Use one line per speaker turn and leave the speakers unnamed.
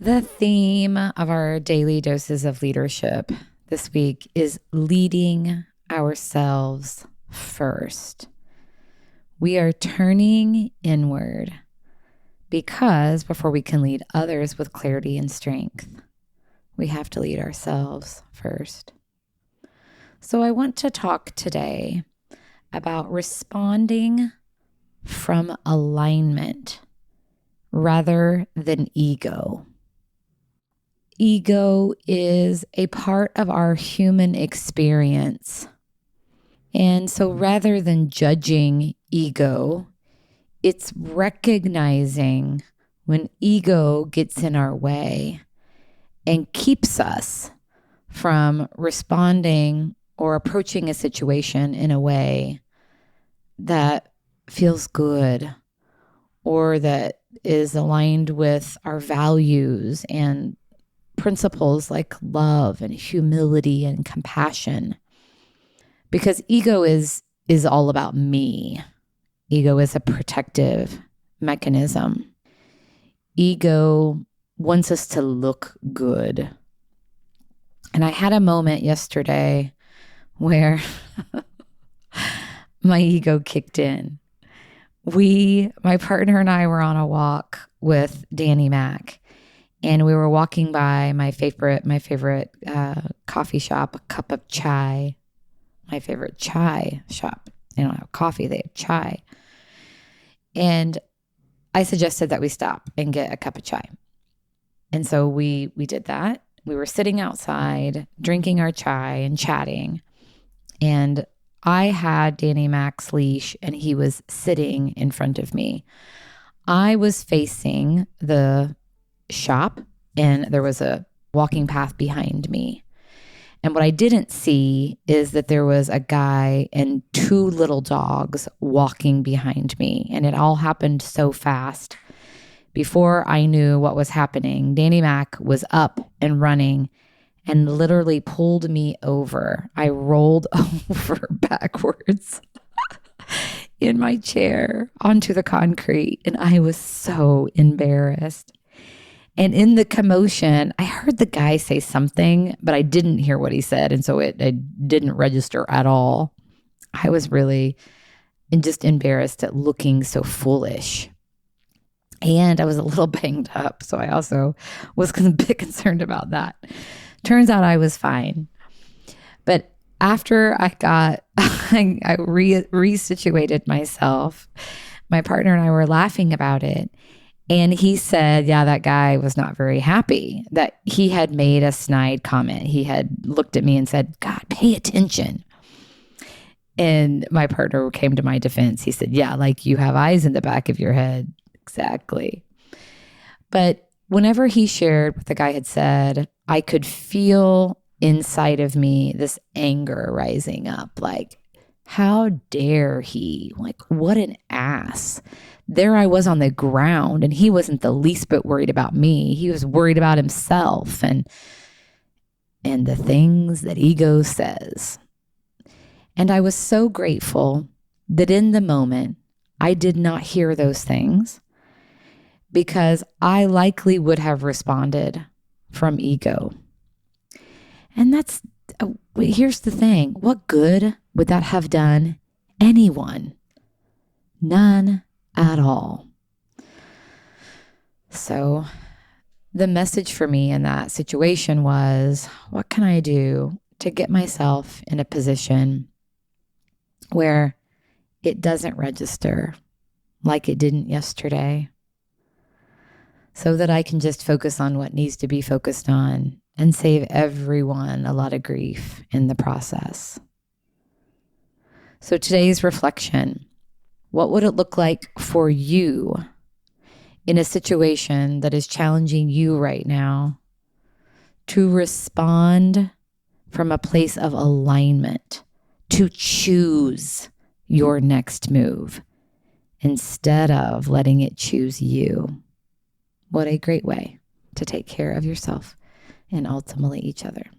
The theme of our daily doses of leadership this week is leading ourselves first. We are turning inward because before we can lead others with clarity and strength, we have to lead ourselves first. So I want to talk today about responding from alignment rather than ego. Ego is a part of our human experience. And so rather than judging ego, it's recognizing when ego gets in our way and keeps us from responding or approaching a situation in a way that feels good or that is aligned with our values and principles like love and humility and compassion. Because ego is all about me. Ego is a protective mechanism. Ego wants us to look good. And I had a moment yesterday where my ego kicked in. My partner and I were on a walk with Danny Mac. And we were walking by my favorite coffee shop, A Cup of Chai. My favorite chai shop. They don't have coffee, they have chai. And I suggested that we stop and get a cup of chai. And so we did that. We were sitting outside, drinking our chai and chatting. And I had Danny Mac's leash and he was sitting in front of me. I was facing the shop and there was a walking path behind me. And what I didn't see is that there was a guy and two little dogs walking behind me. And it all happened so fast. Before I knew what was happening, Danny Mac was up and running and literally pulled me over. I rolled over backwards in my chair onto the concrete, and I was so embarrassed. And in the commotion, I heard the guy say something, but I didn't hear what he said. And so it didn't register at all. I was really just embarrassed at looking so foolish. And I was a little banged up. So I also was a bit concerned about that. Turns out I was fine. But after I resituated myself, my partner and I were laughing about it. And he said, yeah, that guy was not very happy that he had made a snide comment. He had looked at me and said, God, pay attention. And my partner came to my defense. He said, yeah, like you have eyes in the back of your head. Exactly. But whenever he shared what the guy had said, I could feel inside of me this anger rising up. Like, how dare he? Like, what an ass. There I was on the ground and he wasn't the least bit worried about me. He was worried about himself and the things that ego says. And I was so grateful that in the moment I did not hear those things because I likely would have responded from ego. And here's the thing. What good would that have done anyone? None at all. So the message for me in that situation was, what can I do to get myself in a position where it doesn't register like it didn't yesterday, so that I can just focus on what needs to be focused on and save everyone a lot of grief in the process. So today's reflection: what would it look like for you in a situation that is challenging you right now to respond from a place of alignment, to choose your next move instead of letting it choose you? What a great way to take care of yourself and ultimately each other.